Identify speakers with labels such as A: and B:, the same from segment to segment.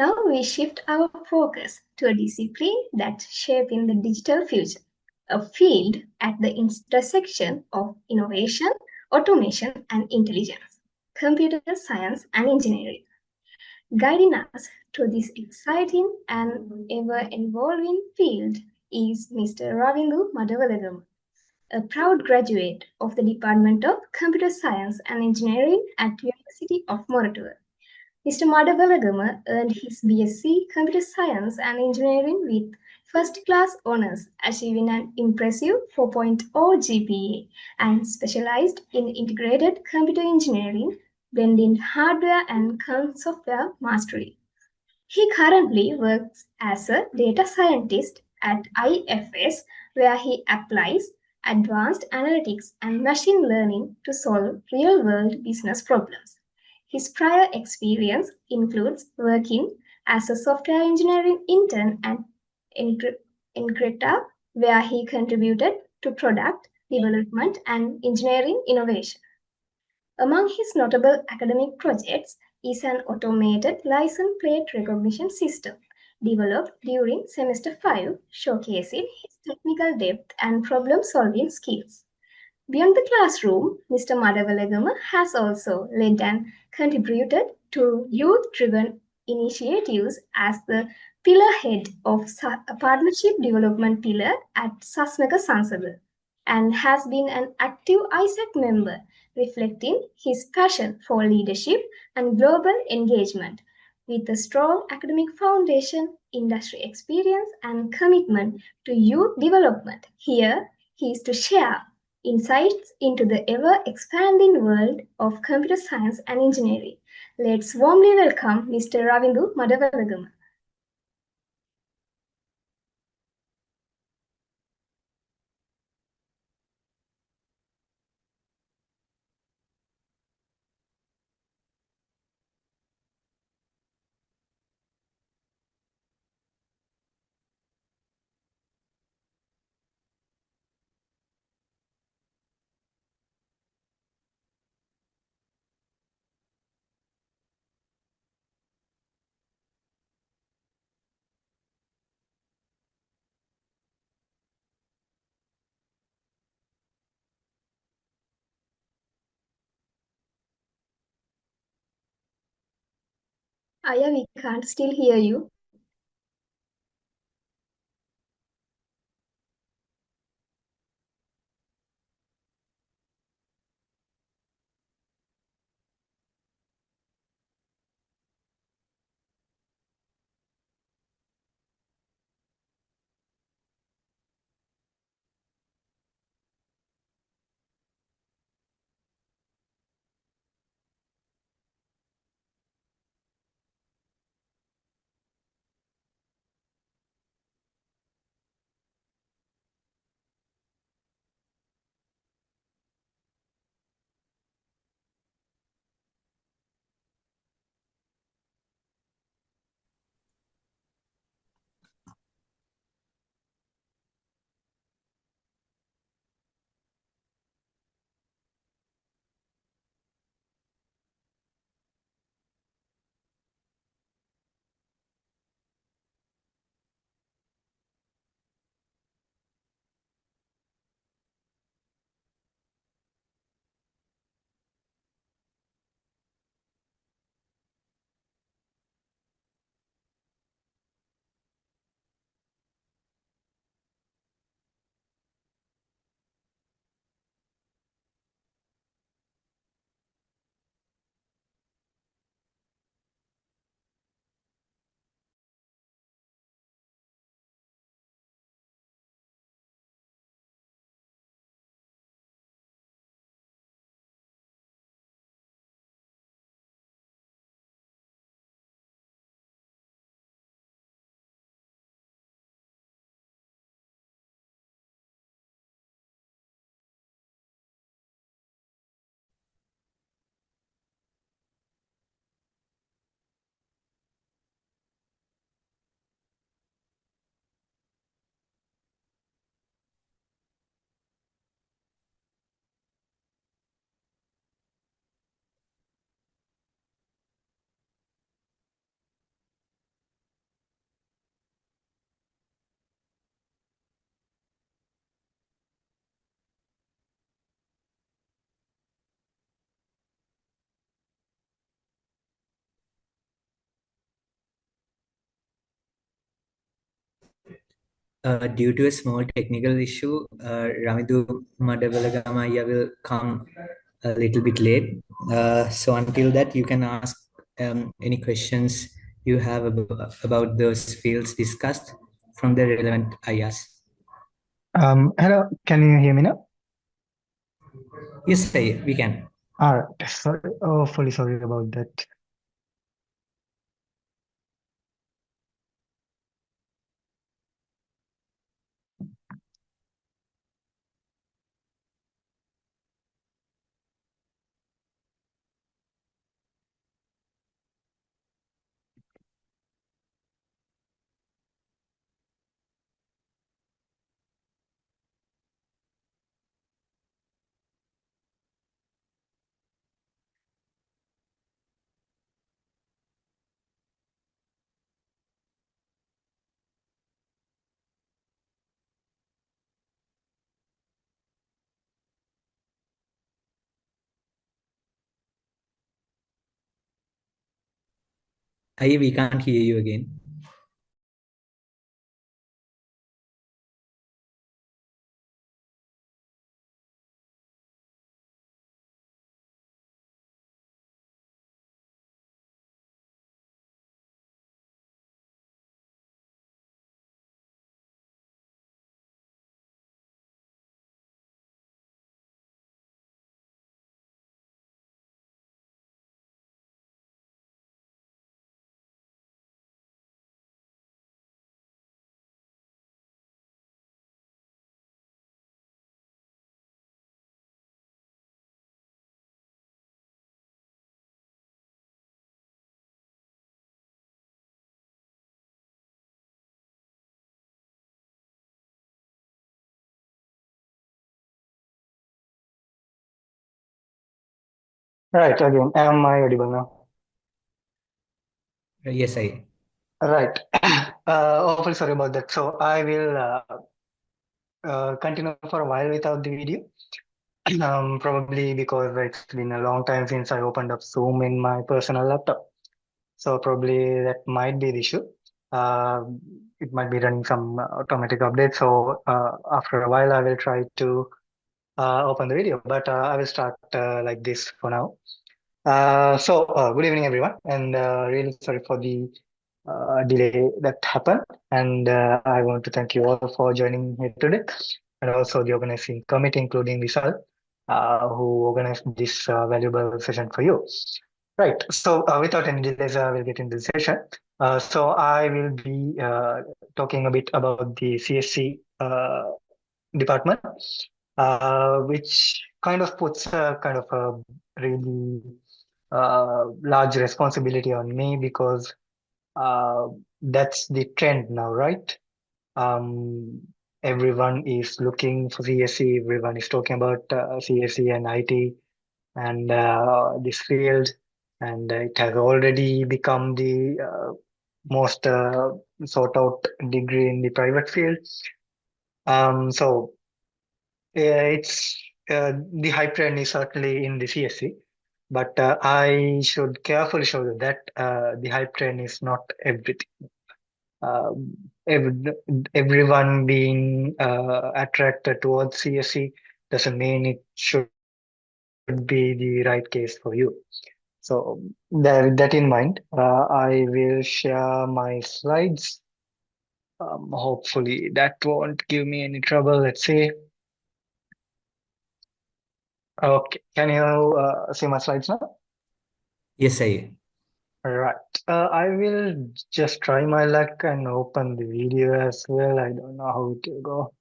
A: Now we shift our focus to a discipline that's shaping the digital future, a field at the intersection of innovation, automation, and intelligence, computer science and engineering. Guiding us through this exciting and ever evolving field is Mr. Ravindu Madhavalagam, a proud graduate of the Department of Computer Science and Engineering at University of Moratuwa. Mr. Madhavalagama earned his BSc Computer Science and Engineering with first class honors, achieving an impressive 4.0 GPA, and specialized in integrated computer engineering, blending hardware and software mastery. He currently works as a data scientist at IFS, where he applies advanced analytics and machine learning to solve real world business problems. His prior experience includes working as a software engineering intern at Increta, where he contributed to product development and engineering innovation. Among his notable academic projects is an automated license plate recognition system developed during semester 5, showcasing his technical depth and problem solving skills. Beyond the classroom, Mr. Madhavalagama has also led and contributed to youth driven initiatives as the pillar head of a partnership development pillar at Sasnaka Sansaba and has been an active ISAC member, reflecting his passion for leadership and global engagement. With a strong academic foundation, industry experience, and commitment to youth development, here he is to share insights into the ever expanding world of computer science and engineering. Let's warmly welcome Mr. Ravindu Madhavalagama. Aya, we can't still hear you.
B: Due to a small technical issue, Ramidu Madavalagama will come a little bit late. So until that, you can ask any questions you have about those fields discussed from the relevant IAs.
C: Hello, can you hear me now?
B: Yes, we can.
C: All right, sorry, awfully sorry about that.
B: We can't hear you again.
C: Right, again, am I audible now?
B: Yes, I.
C: Right, awfully sorry about that. So I will continue for a while without the video, probably because it's been a long time since I opened up Zoom in my personal laptop. So probably that might be the issue. Uh, it might be running some automatic update. So after a while, I will try to open the video, but I will start like this for now. Good evening, everyone, and really sorry for the delay that happened. And I want to thank you all for joining here today, and also the organizing committee, including Vishal, who organized this valuable session for you. Right. So, without any delays, we'll get into the session. So, I will be talking a bit about the CSC department, which kind of puts a kind of a really large responsibility on me because uh, that's the trend now, right? Um, Everyone is looking for CSC, everyone is talking about CSC and IT and this field, and it has already become the most sought out degree in the private field. So it's the hype trend is certainly in the CSC, but I should carefully show you that the hype train is not everything. Um, everyone being attracted towards CSC doesn't mean it should be the right case for you. So, with that in mind, I will share my slides. Hopefully, that won't give me any trouble. Let's see. Okay, can you see my slides now?
B: Yes, I.
C: Right. I will just try my luck and open the video as well. I don't know how it will go.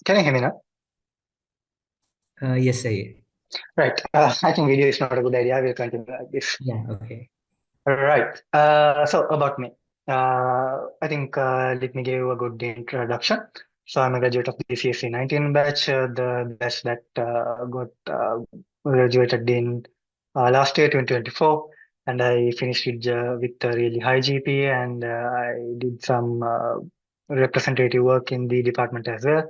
C: Can you hear me now?
B: Yes, I.
C: Right. I think video is not a good idea. I will continue like this.
B: Yeah, okay.
C: Right. So about me, I think let me give you a good introduction. So I'm a graduate of the CSC 19 batch, the batch that got graduated in last year, 2024, and I finished with a really high GPA, and I did some representative work in the department as well.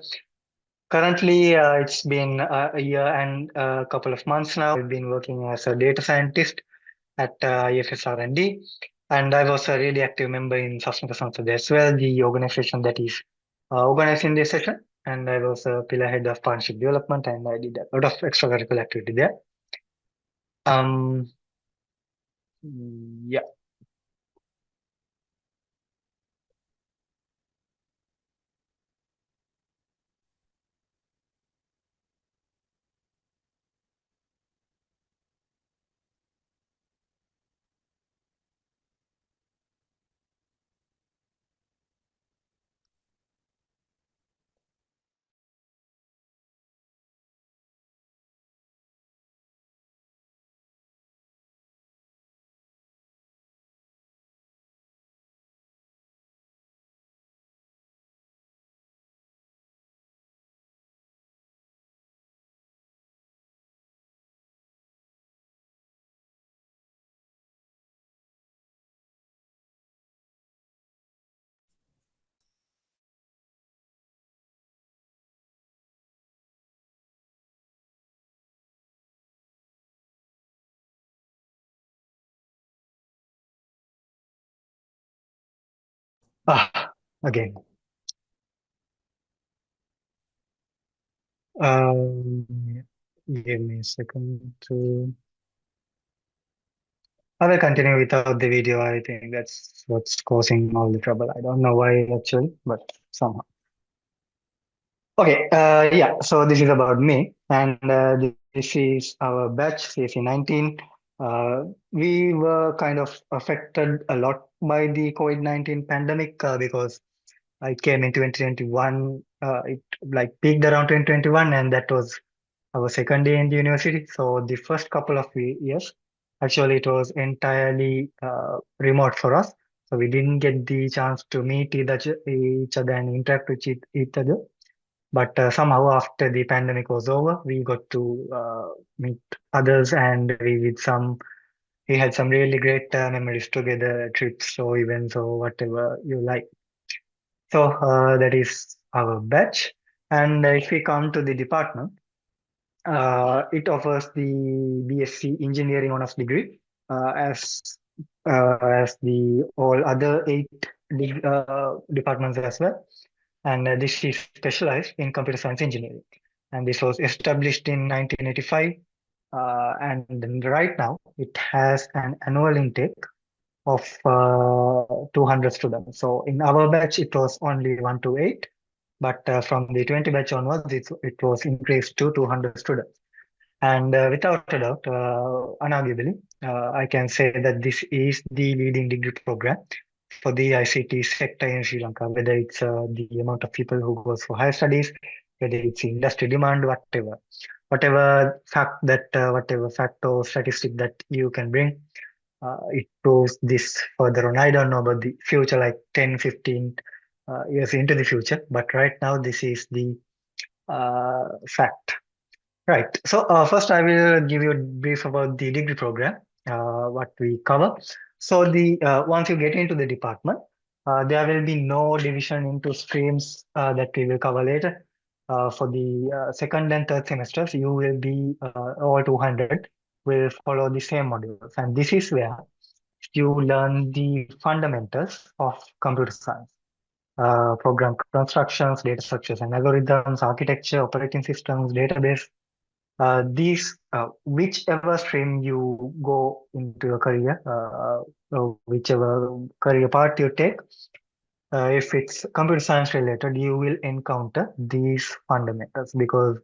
C: Currently, it's been a year and a couple of months now. I've been working as a data scientist at IFS R&D, and I was a really active member in Sustainable Samsung as well, the organization that is organizing this session. And I was a pillar head of partnership development, and I did a lot of extracurricular activity there. Um, yeah. Again. Um, Give me a second to. I will continue without the video. I think that's what's causing all the trouble. I don't know why actually, but somehow. Okay, yeah, so this is about me, and this is our batch, CC19. We were kind of affected a lot by the COVID-19 pandemic because I came in 2021. It like peaked around 2021, and that was our second day in the university. So the first couple of years, actually, it was entirely remote for us. So we didn't get the chance to meet each other and interact with each other. But somehow after the pandemic was over, we got to meet others, and we had some really great memories together, trips or events or whatever you like. So that is our batch. And if we come to the department, it offers the BSc Engineering Honors degree as the all other eight departments as well. And this is specialized in computer science engineering. And this was established in 1985. And then right now, it has an annual intake of 200 students. So in our batch, it was only 1 to 8. But from the 20 batch onwards, it was increased to 200 students. And without a doubt, unarguably, I can say that this is the leading degree program for the ICT sector in Sri Lanka, whether it's the amount of people who goes for higher studies, whether it's industry demand, whatever fact or statistic that you can bring, it proves this further on. I don't know about the future, like 10, 15 years into the future, but right now this is the fact. Right. So first, I will give you a brief about the degree program, what we cover. So the once you get into the department, there will be no division into streams that we will cover later. For the second and third semesters, you will be all 200 will follow the same modules, and this is where you learn the fundamentals of computer science, program constructions, data structures and algorithms, architecture, operating systems, database, whichever stream you go into your career, or whichever career path you take, if it's computer science related, you will encounter these fundamentals because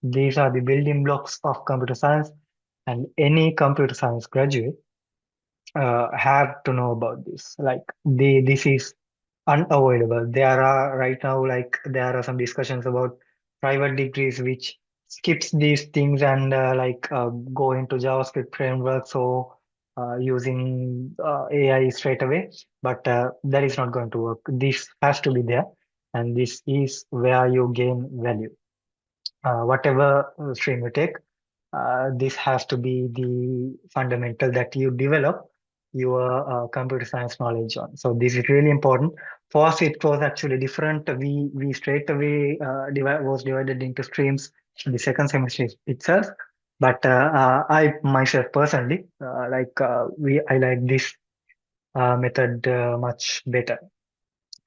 C: these are the building blocks of computer science, and any computer science graduate have to know about this. Like this is unavoidable. There are right now, like there are some discussions about private degrees which skips these things and go into JavaScript frameworks or using AI straight away. But that is not going to work. This has to be there, and this is where you gain value. Whatever stream you take, this has to be the fundamental that you develop your computer science knowledge on. So this is really important. For us, it was actually different. We straight away was divided into streams in the second semester itself. But I myself personally we I like this method much better.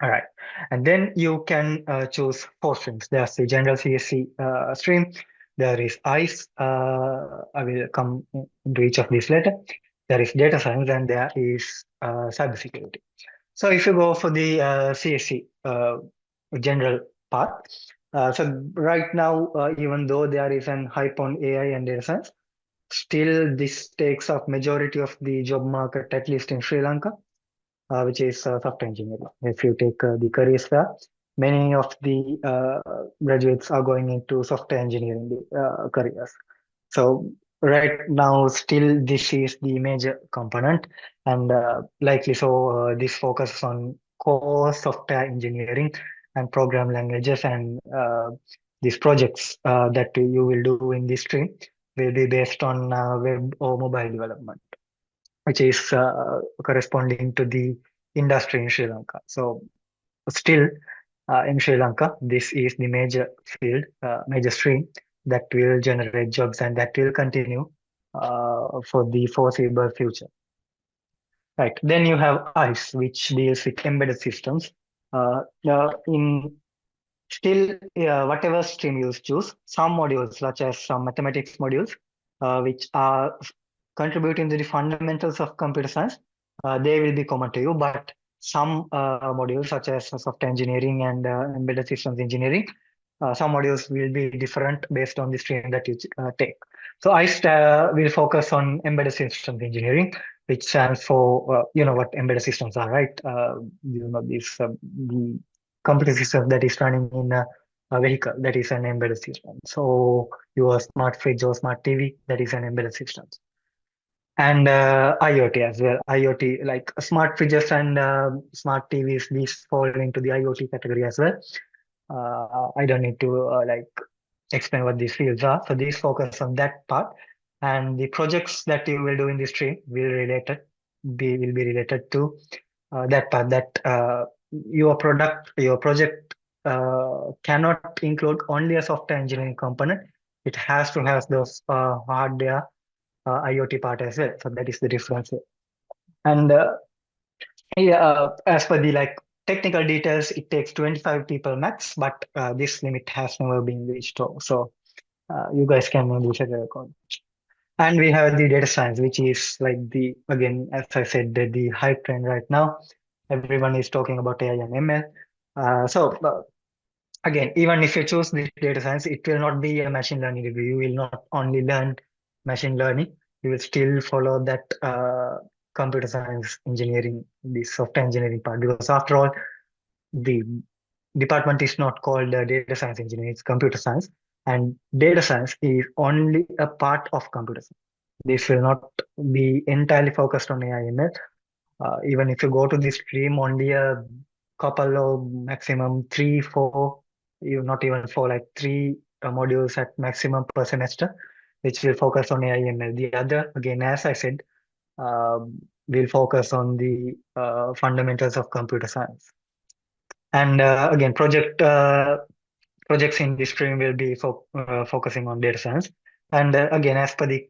C: All right. And then you can choose four streams. There's the general CSC stream. There is ICE. I will come into each of these later. There is data science and there is cybersecurity. So if you go for the CSC general part, so right now, even though there is an hype on AI and data science, still this takes up majority of the job market, at least in Sri Lanka, which is software engineering. If you take the careers fair, many of the graduates are going into software engineering careers. So right now, still this is the major component, and likely so this focuses on core software engineering and program languages, and these projects that you will do in this stream will be based on web or mobile development, which is corresponding to the industry in Sri Lanka. So still in Sri Lanka, this is the major field, major stream that will generate jobs and that will continue for the foreseeable future. Right. Then you have ICE, which deals with embedded systems. In still, whatever stream you choose, some modules, such as some mathematics modules, which are contributing to the fundamentals of computer science, they will be common to you. But some modules, such as software engineering and embedded systems engineering, some modules will be different based on the stream that you take. So I will focus on embedded systems engineering, which stands for, you know what embedded systems are, right? You know, the computer system that is running in a vehicle, that is an embedded system. So your smart fridge or smart TV, that is an embedded system. And IoT as well. IoT, like smart fridges and smart TVs, these fall into the IoT category as well. I don't need to explain what these fields are. So these focus on that part, and the projects that you will do in this stream will be related to that part. That your project cannot include only a software engineering component. It has to have those hardware IoT part as well. So that is the difference here. And yeah, as per the technical details, it takes 25 people max, but this limit has never been reached. So you guys can maybe set a record. And we have the data science, which is like again, as I said, the hype trend right now. Everyone is talking about AI and ML. Again, even if you choose the data science, it will not be a machine learning review. You will not only learn machine learning, you will still follow that computer science engineering, the software engineering part, because after all, the department is not called data science engineering, it's computer science. And data science is only a part of computer science. This will not be entirely focused on AI ML. Even if you go to this stream, only a couple of maximum three, four, you not even four, like three modules at maximum per semester, which will focus on AI ML. The other, again, as I said, will focus on the fundamentals of computer science. And again, projects in this stream will be focusing on data science. And again, as per the,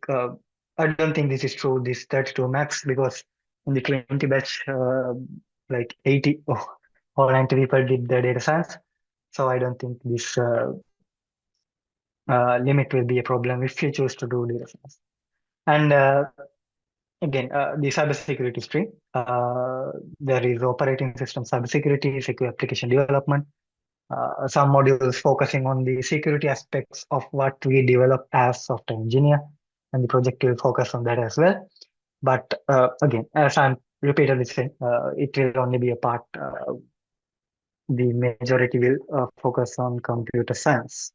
C: I don't think this is true, this 32 max, because in the 20 batch, like 80 or 90 people did the data science. So I don't think this limit will be a problem if you choose to do data science. And again, the cybersecurity stream, there is operating system cybersecurity, secure application development, some modules focusing on the security aspects of what we develop as software engineer, and the project will focus on that as well. But again, as I'm repeatedly saying, it will only be a part. The majority will focus on computer science.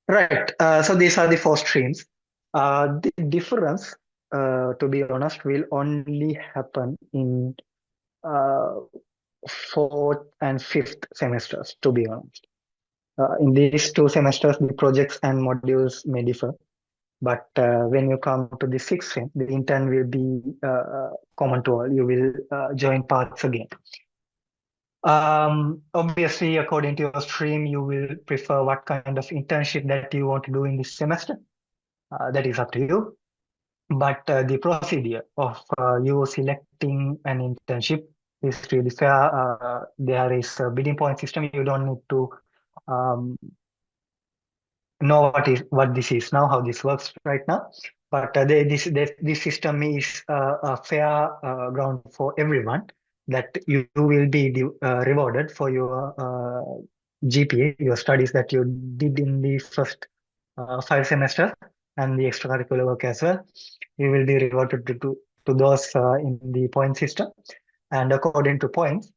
C: Right. So these are the four streams. The difference, to be honest, will only happen in uh, fourth and fifth semesters, to be honest. In these two semesters, the projects and modules may differ. But when you come to the sixth stream, the intern will be common to all. You will join paths again. Obviously, according to your stream, you will prefer what kind of internship that you want to do in this semester. That is up to you. But the procedure of you selecting an internship is really fair. There is a bidding point system. You don't need to um, know what this is now, how this works right now. But this system is a fair ground for everyone that you will be rewarded for your GPA, your studies that you did in the first 5 semesters and the extracurricular work as well. You will be rewarded to those in the point system. And according to points,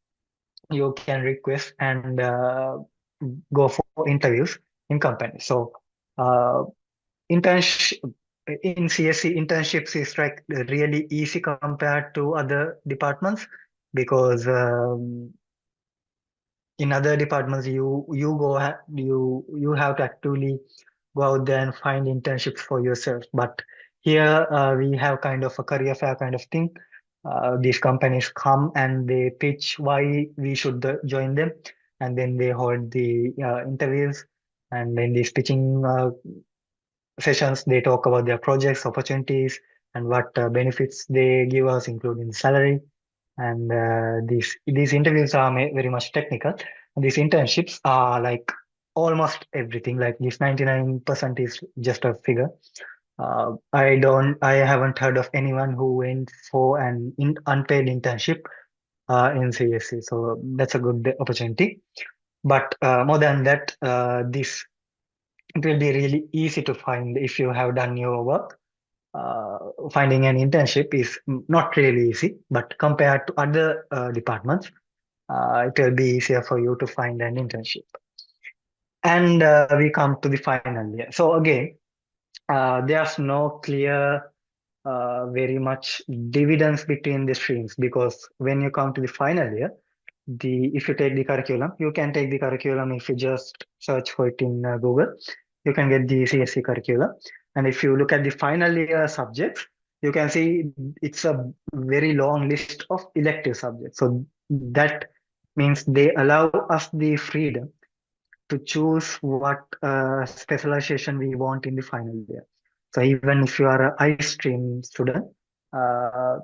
C: you can request and go for interviews in companies. So uh, internship in CSC internships is like really easy compared to other departments because in other departments you have to actively go out there and find internships for yourself. But here we have kind of a career fair kind of thing. These companies come and they pitch why we should join them, and then they hold the interviews. And in these pitching sessions, they talk about their projects, opportunities, and what benefits they give us, including salary. And these interviews are very much technical. And these internships are like almost everything. Like this 99% is just a figure. I haven't heard of anyone who went for an unpaid internship in CSC. So that's a good opportunity. But more than that, this it will be really easy to find if you have done your work. Uh, Finding an internship is not really easy, but compared to other departments, it will be easier for you to find an internship. And we come to the final year. So again, there's no clear, very much dividends between the streams because when you come to the final year, if you take the curriculum, you can take the curriculum if you just search for it in Google. You can get the CSC curriculum. And if you look at the final year subjects, you can see it's a very long list of elective subjects. So that means they allow us the freedom to choose what specialization we want in the final year. So even if you are a I stream student, uh,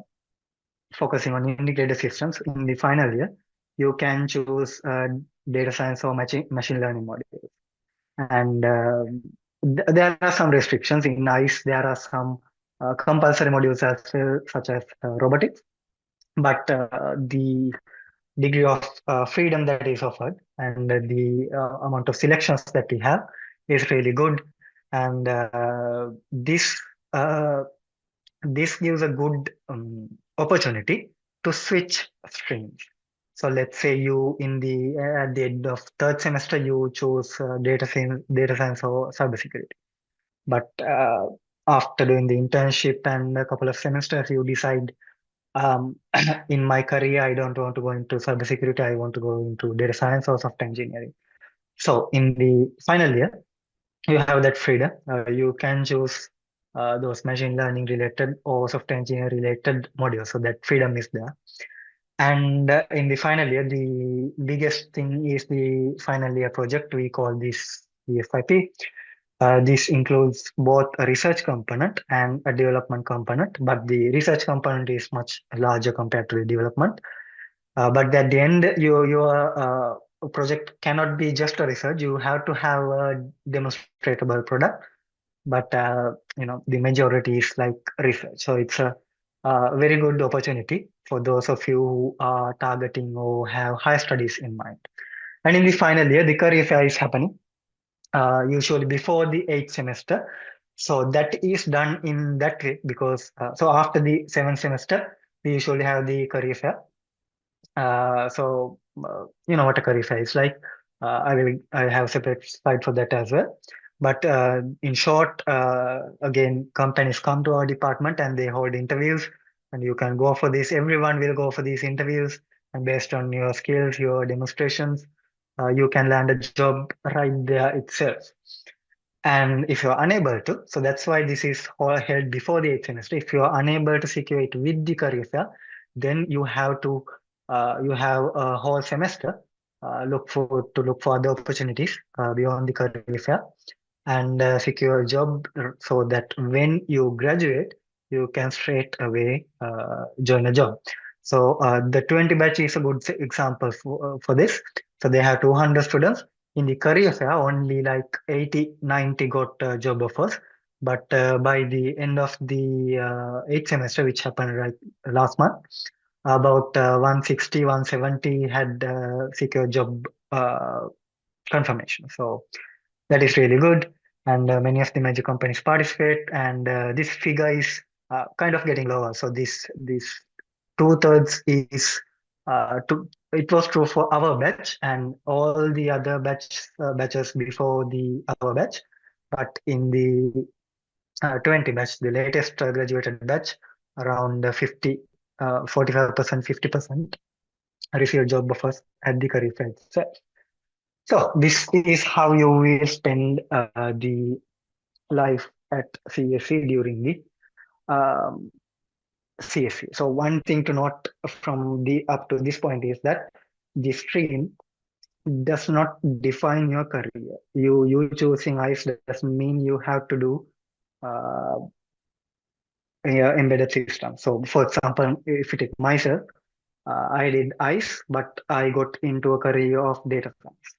C: focusing on integrated systems in the final year, you can choose data science or machine learning modules. And there are some restrictions in ICE. There are some compulsory modules as well, such as robotics. But the degree of freedom that is offered and the amount of selections that we have is really good. And uh, this gives a good opportunity to switch streams. So let's say you in the at the end of third semester you choose data science or cybersecurity. But after doing the internship and a couple of semesters, you decide in my career I don't want to go into cybersecurity. I want to go into data science or software engineering. So in the final year, you have that freedom. You can choose those machine learning related or software engineering related modules. So that freedom is there. And in the final year, the biggest thing is the final year project. We call this the FIP. This includes both a research component and a development component, but the research component is much larger compared to the development. But at the end, your project cannot be just a research. You have to have a demonstratable product. But the majority is like research. So it's a very good opportunity for those of you who are targeting or have higher studies in mind. And in the final year, the career fair is happening usually before the eighth semester. So that is done in that way because so after the seventh semester, we usually have the career fair. You know what a career is like. I have separate slide for that as well. But in short, again, companies come to our department and they hold interviews, and you can go for this. Everyone will go for these interviews, and based on your skills, your demonstrations, you can land a job right there itself. And if you're unable to, so that's why this is all held before the eighth semester. If you're unable to secure it with the career fair, then you have a whole semester look for other opportunities beyond the career fair and secure a job so that when you graduate, you can straight away join a job. So the 20 batch is a good example for this. So they have 200 students. In the career fair, only like 80, 90 got job offers. But by the end of the eighth semester, which happened right last month, about 160, 170 had secured job confirmation. So that is really good. And many of the major companies participate. And this figure is kind of getting lower. So this two-thirds is it was true for our batch and all the other batches before the our batch. But in the 20 batch, the latest graduated batch, around 50, 45%, 50% received job offers at the career fair itself. So this is how you will spend the life at CSC during the um, CSC. So one thing to note from the up to this point is that the stream does not define your career. You choosing ICE doesn't mean you have to do uh, embedded system. So for example, if you take myself, I did ICE, but I got into a career of data science.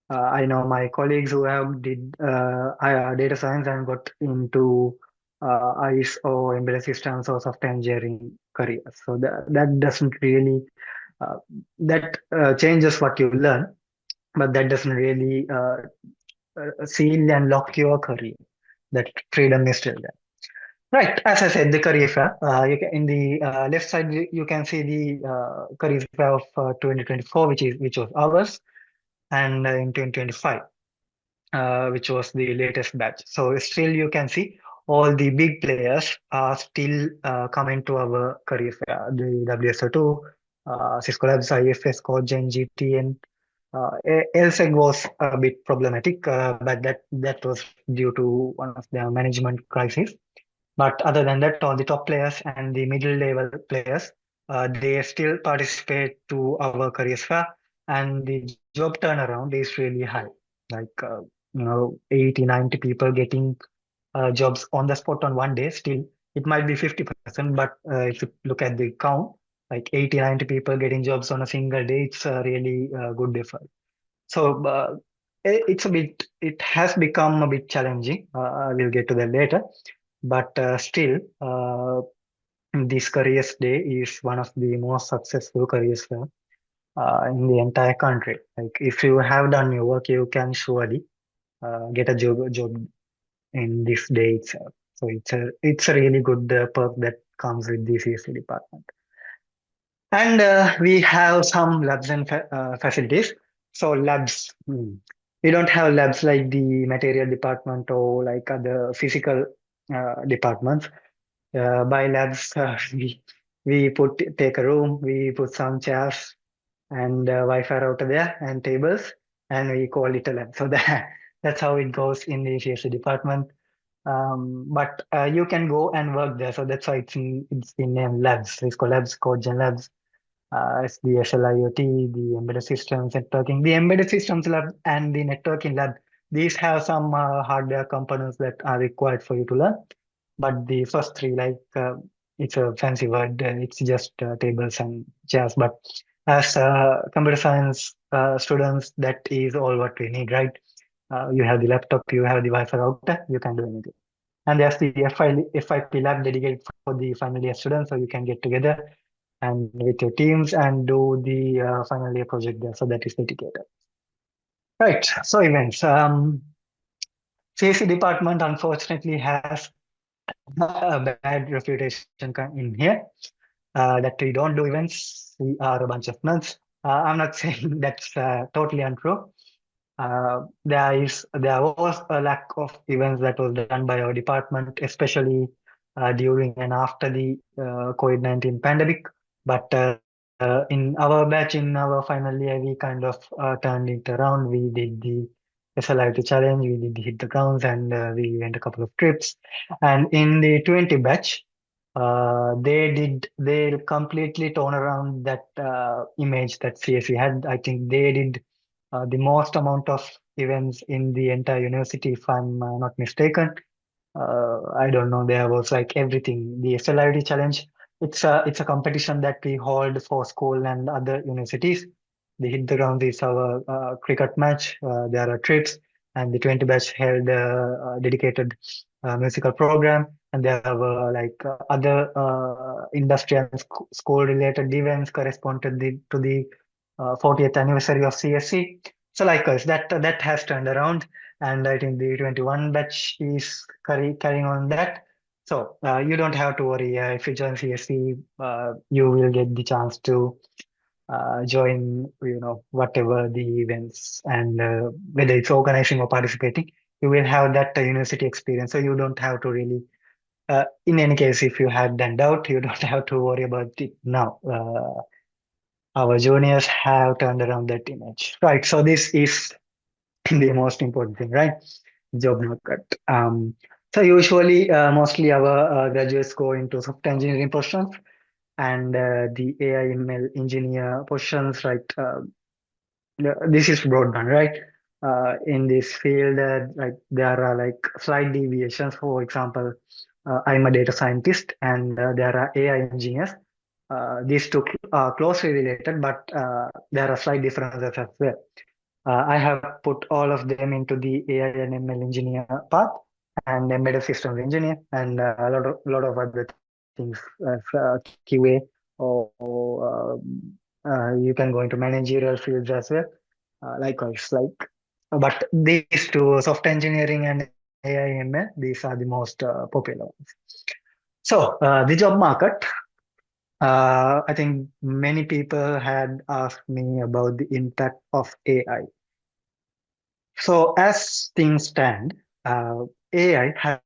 C: I know my colleagues who have did data science and got into ICE or embedded systems or software engineering careers. So that doesn't really that changes what you learn, but that doesn't really seal and lock your career. That freedom is still there. Right, as I said, the career fair. In the left side, you can see the career fair of 2024, which was ours, and in 2025. Which was the latest batch. So still you can see all the big players are still coming to our career fair. The WSO2, Cisco Labs, IFS, Cogen, GTN. LSEG was a bit problematic, but that was due to one of their management crisis. But other than that, all the top players and the middle level players, they still participate to our career fair, and the job turnaround is really high. Like 80, 90 people getting jobs on the spot on one day. Still, it might be 50%, but if you look at the count, like 80, 90 people getting jobs on a single day, it's a really good effort. So it has become a bit challenging. We'll get to that later. But still, this careers day is one of the most successful careers fair in the entire country. Like if you have done your work, you can surely get a job in this day itself. So it's a really good perk that comes with the CSC department. And we have some labs and facilities. So labs, we don't have labs like the material department or like other physical departments. By labs, we take a room, we put some chairs and Wi-Fi router there and tables, and we call it a lab. So that's how it goes in the CSC department. But you can go and work there. So that's why it's been named labs. It's called labs, Cogen Labs. It's the SLIoT, the embedded systems, networking. The embedded systems lab and the networking lab, these have some hardware components that are required for you to learn. But the first three, like it's a fancy word, it's just tables and chairs. But as computer science students, that is all what we need, right? You have the laptop, you have the Wi-Fi router, you can do anything. And there's the FIP lab dedicated for the final year students, so you can get together and with your teams and do the final year project there. So that is dedicated. Right. So events. CSC department unfortunately has a bad reputation in here. That we don't do events. We are a bunch of nuns. I'm not saying that's totally untrue. There was a lack of events that was done by our department, especially during and after the COVID-19 pandemic. But in our batch, in our final year, we kind of turned it around. We did the SLIT challenge. We did hit the grounds and we went a couple of trips. And in the 20 batch, they completely turn around that image that CSE had. I think they did the most amount of events in the entire university, if I'm not mistaken. I don't know. There was like everything. The SLID challenge. It's a competition that we hold for school and other universities. The hit the ground is our cricket match. There are trips, and the 20 batch held a dedicated musical program. And there were like other industry and school related events correspond to the 40th anniversary of CSC. So likewise, that has turned around, and I think the 21 batch is carrying on that. So you don't have to worry. If you join CSC, you will get the chance to join, whatever the events, and whether it's organizing or participating, you will have that university experience. So you don't have to really, in any case, if you had done doubt, you don't have to worry about it now. Our juniors have turned around that image, right? So this is the most important thing, right? Job market. So usually, mostly our graduates go into software engineering positions and the AI ML engineer positions, right? This is broadband, right? In this field, like there are like slight deviations. For example, I'm a data scientist, and there are AI engineers. These two are closely related, but there are slight differences as well. I have put all of them into the AI and ML engineer path and embedded systems engineer and a lot of other things as QA or you can go into managerial fields as well. Likewise, but these two, software engineering and AI ML, these are the most popular ones. So the job market. I think many people had asked me about the impact of AI. So as things stand, AI has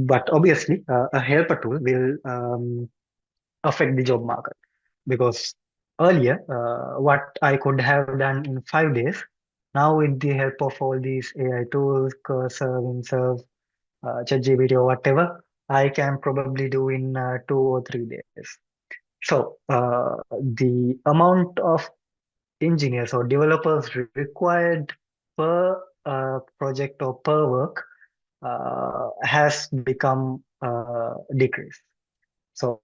C: but obviously a helper tool will affect the job market because earlier what I could have done in 5 days, now with the help of all these AI tools, Cursor, Windsurf, ChatGPT or whatever, I can probably do in 2 or 3 days. So the amount of engineers or developers required per project or per work has become decreased. So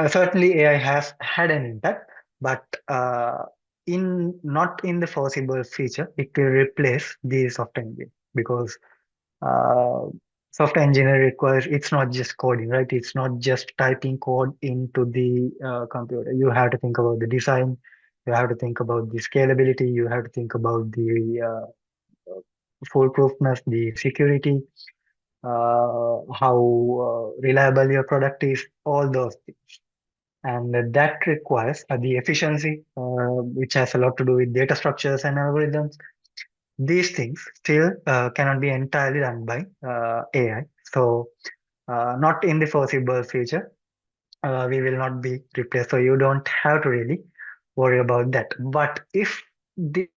C: certainly AI has had an impact, but in not in the foreseeable future, it will replace the software engineer because uh, software engineer requires, it's not just coding, right? It's not just typing code into the computer. You have to think about the design, you have to think about the scalability, you have to think about the foolproofness, the security, how reliable your product is, all those things. And that requires the efficiency, which has a lot to do with data structures and algorithms. These things still cannot be entirely done by AI. So, not in the foreseeable future, we will not be replaced. So, you don't have to really worry about that. But if the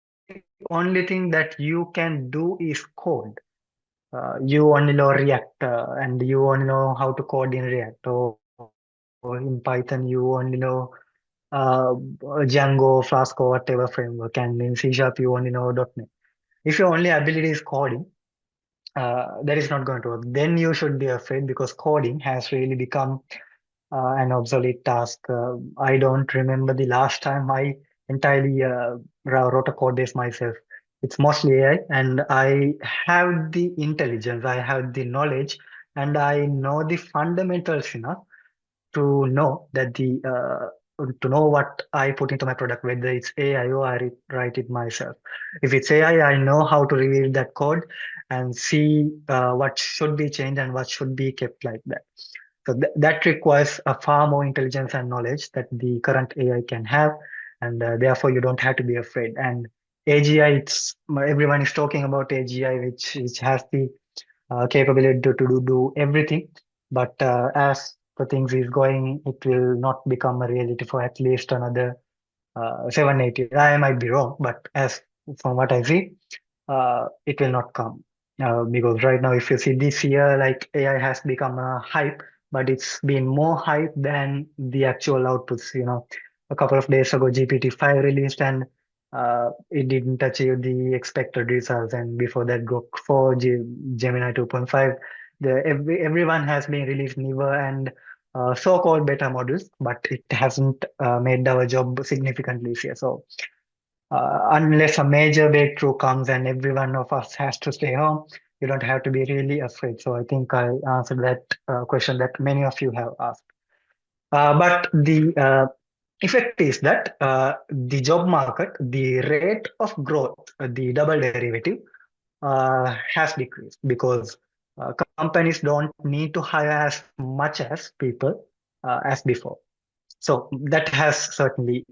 C: only thing that you can do is code, you only know React and you only know how to code in React, or in Python, you only know Django, Flask, or whatever framework, and in C Sharp, you only know .NET. If your only ability is coding, that is not going to work. Then you should be afraid because coding has really become an obsolete task. I don't remember the last time I entirely wrote a code base myself. It's mostly AI, and I have the intelligence, I have the knowledge, and I know the fundamentals enough to know that the to know what I put into my product, whether it's AI or write it myself. If it's AI, I know how to review that code and see what should be changed and what should be kept like that. So that requires a far more intelligence and knowledge that the current AI can have, and therefore you don't have to be afraid. And AGI, it's everyone is talking about AGI, which has the capability to do everything. But as the things is going, it will not become a reality for at least another 780. I might be wrong, but as from what I see, it will not come. Because right now, if you see this year, like AI has become a hype, but it's been more hype than the actual outputs. A couple of days ago, GPT-5 released, and it didn't achieve the expected results. And before that, Grok 4, Gemini 2.5, everyone has been released newer and so-called beta models, but it hasn't made our job significantly easier. So unless a major breakthrough comes and every one of us has to stay home, you don't have to be really afraid. So I think I answered that question that many of you have asked. But the effect is that the job market, the rate of growth, the double derivative, has decreased because companies don't need to hire as much as people as before. So that has certainly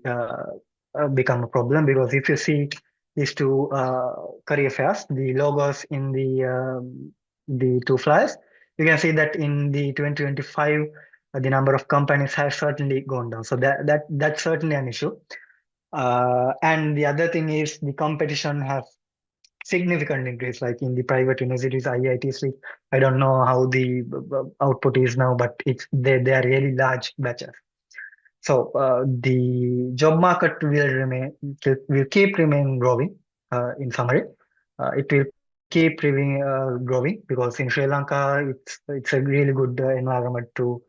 C: become a problem because if you see these two career fairs, the logos in the two flyers, you can see that in the 2025, the number of companies has certainly gone down. So that's certainly an issue. And the other thing is the competition has significant increase, like in the private universities, IITs. I don't know how the output is now, but they are really large batches. So the job market will keep remain growing. In summary, it will keep growing because in Sri Lanka it's a really good environment to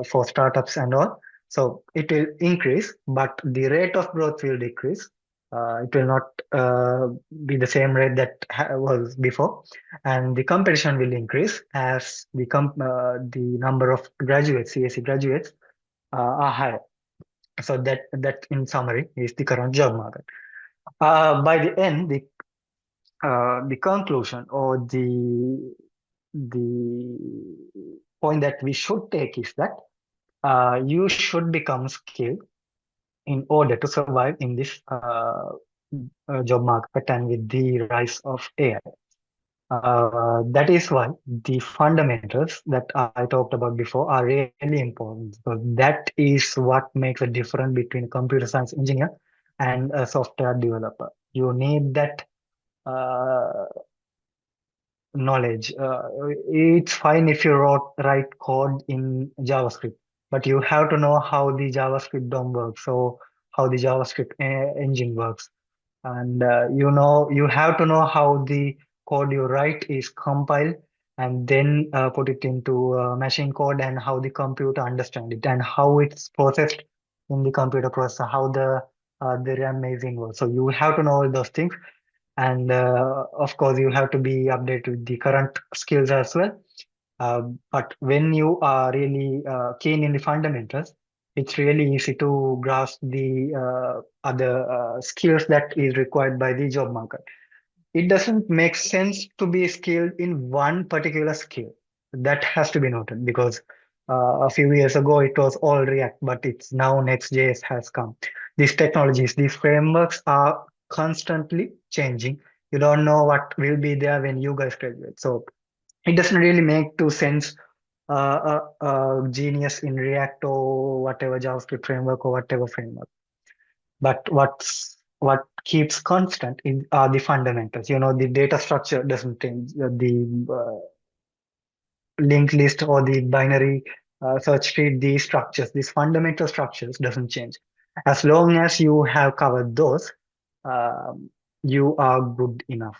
C: for startups and all. So it will increase, but the rate of growth will decrease. It will not be the same rate that was before, and the competition will increase as the number of graduates, CSE graduates, are higher. So that in summary is the current job market. By the end, the conclusion or the point that we should take is that you should become skilled in order to survive in this job market and with the rise of AI. That is why the fundamentals that I talked about before are really important because that is what makes a difference between a computer science engineer and a software developer. You need that uh, knowledge. It's fine if you write code in JavaScript, but you have to know how the JavaScript DOM works, so how the JavaScript engine works, and you have to know how the code you write is compiled and then put it into machine code and how the computer understand it and how it's processed in the computer processor, how the RAM is involved. So you have to know all those things, and of course you have to be updated with the current skills as well. But when you are really keen in the fundamentals, it's really easy to grasp the other skills that is required by the job market. It doesn't make sense to be skilled in one particular skill. That has to be noted because a few years ago it was all React, but it's now Next.js has come. These technologies, these frameworks are constantly changing. You don't know what will be there when you guys graduate. So it doesn't really make to sense genius in React or whatever JavaScript framework or whatever framework. But what keeps constant are the fundamentals. The data structure doesn't change. The linked list or the binary search tree, these structures, these fundamental structures doesn't change. As long as you have covered those, you are good enough.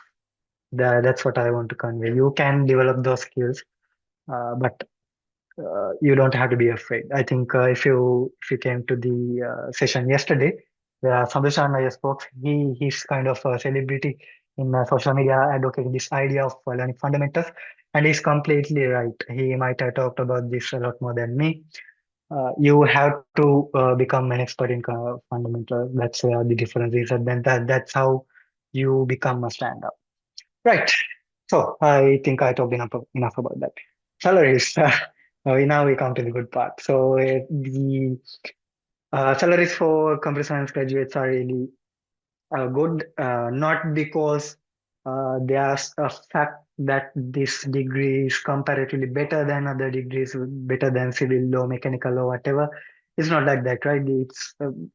C: That's what I want to convey. You can develop those skills, but you don't have to be afraid. I think if you came to the session yesterday, where Sambhishan spoke, he's kind of a celebrity in social media advocating this idea of learning fundamentals, and he's completely right. He might have talked about this a lot more than me. You have to become an expert in fundamentals. That's where the difference is, and then that's how you become a stand-up. Right. So I think I talked enough about that. Salaries. Now we come to the good part. So the salaries for computer science graduates are really good, not because there's a fact that this degree is comparatively better than other degrees, better than civil law, mechanical law, whatever. It's not like that, right? It's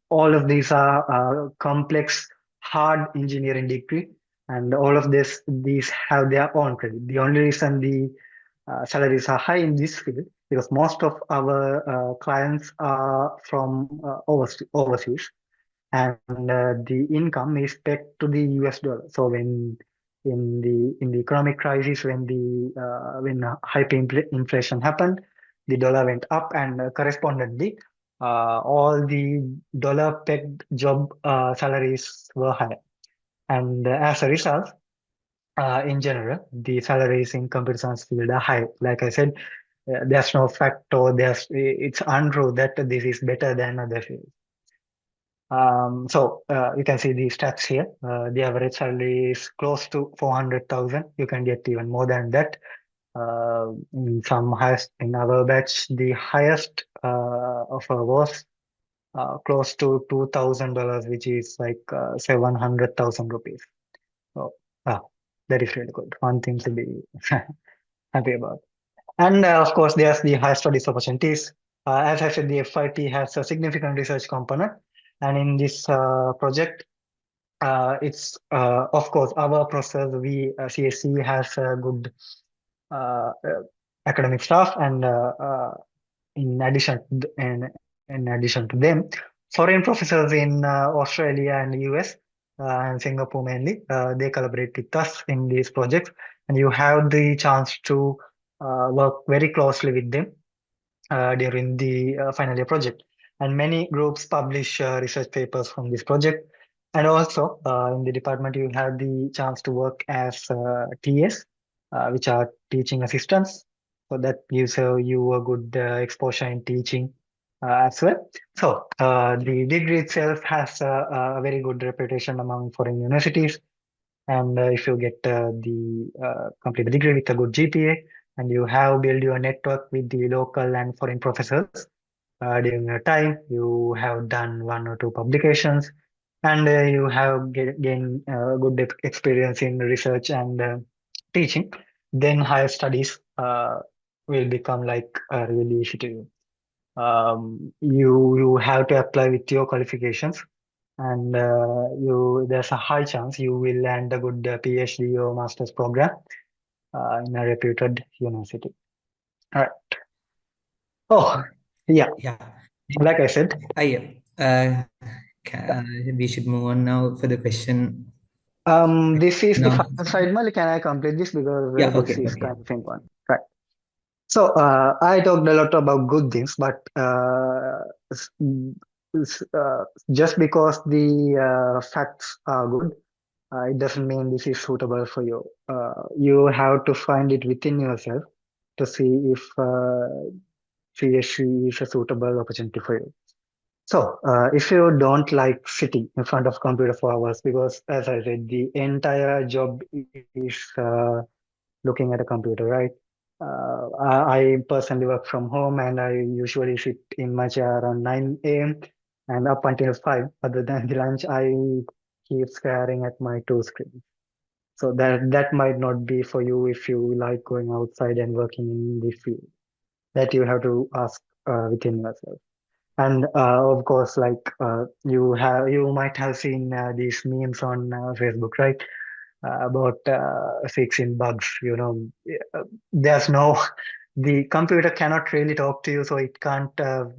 C: all of these are complex, hard engineering degree, and all of these have their own credit. The only reason the salaries are high in this field because most of our clients are from overseas, and the income is pegged to the US dollar. So when in the economic crisis, when hyperinflation happened, the dollar went up, and correspondingly, all the dollar pegged job salaries were high. And as a result, in general, the salaries in computer science field are high. Like I said, there's no fact or it's untrue that this is better than other fields. So you can see the stats here. The average salary is close to 400,000. You can get even more than that. In our batch, the highest offer was close to $2,000, which is like 700,000 rupees. So uh, that is really good. One thing to be happy about. And of course, there's the high studies opportunities. As I said, the FIT has a significant research component. And in this project, it's of course our process. CSC has a good academic staff, and in addition to them, foreign professors in Australia and US and Singapore mainly, they collaborate with us in these projects, and you have the chance to work very closely with them during the final year project. And many groups publish research papers from this project. And also in the department, you have the chance to work as TS, which are teaching assistants. So that gives you a good exposure in teaching as well. So the degree itself has a very good reputation among foreign universities. And if you get the complete the degree with a good GPA, and you have built your network with the local and foreign professors during your time, you have done one or two publications, and you have gained good experience in research and teaching, then higher studies will become like really easy to you. You have to apply with your qualifications, and you there's a high chance you will land a good PhD or master's program in a reputed university. All right. Oh, yeah.
B: Yeah.
C: Like I said,
B: I we should move on now for the question.
C: this is the
B: No.
C: final slide, Mali. Can I complete this because
B: Yeah.
C: this
B: Okay.
C: is
B: Okay.
C: kind of important, right? So I talked a lot about good things, but s- s- uh, just because the facts are good, it doesn't mean this is suitable for you. You have to find it within yourself to see if CSC is a suitable opportunity for you. So, if you don't like sitting in front of computer for hours, because as I said, the entire job is looking at a computer, right? I personally work from home, and I usually sit in my chair around 9 a.m. and up until 5. Other than the lunch, I keep staring at my two screens. So that might not be for you if you like going outside and working in the field. That you have to ask within yourself. And of course, like you might have seen these memes on Facebook, right? About fixing bugs. There's no the computer cannot really talk to you, so it can't tell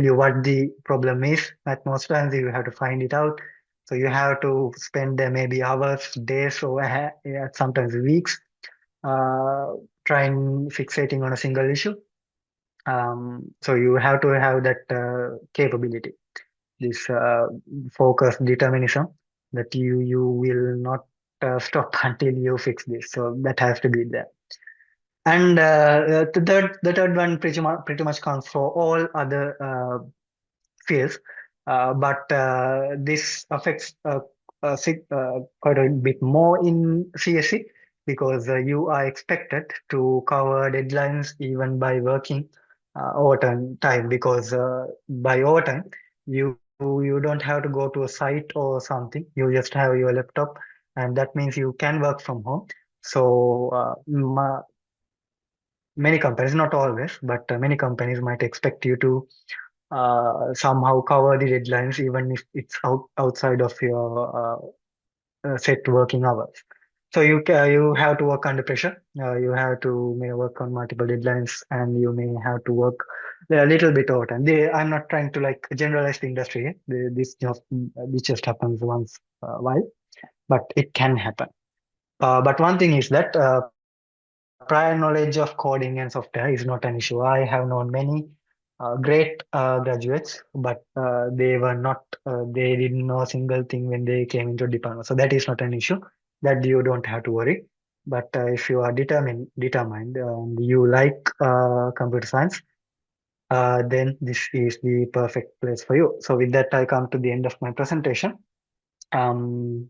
C: you what the problem is. At most times, you have to find it out. So you have to spend maybe hours, days, or yeah, sometimes weeks uh, trying fixating on a single issue. So you have to have that capability, this focus determinism, that you will not stop until you fix this. So that has to be there. And the third one pretty much counts for all other fields, but this affects quite a bit more in CSC because you are expected to cover deadlines even by working overtime time because by overtime you don't have to go to a site or something. You just have your laptop, and that means you can work from home. So many companies, not always, but many companies might expect you to somehow cover the deadlines, even if it's outside of your set working hours. So you have to work under pressure. You have to may work on multiple deadlines, and you may have to work a little bit overtime. I'm not trying to like generalize the industry. This just happens once a while, but it can happen. But one thing is that prior knowledge of coding and software is not an issue. I have known many great graduates, but they didn't know a single thing when they came into department. So that is not an issue that you don't have to worry. But if you are determined, and you like computer science, then this is the perfect place for you. So with that, I come to the end of my presentation. Um,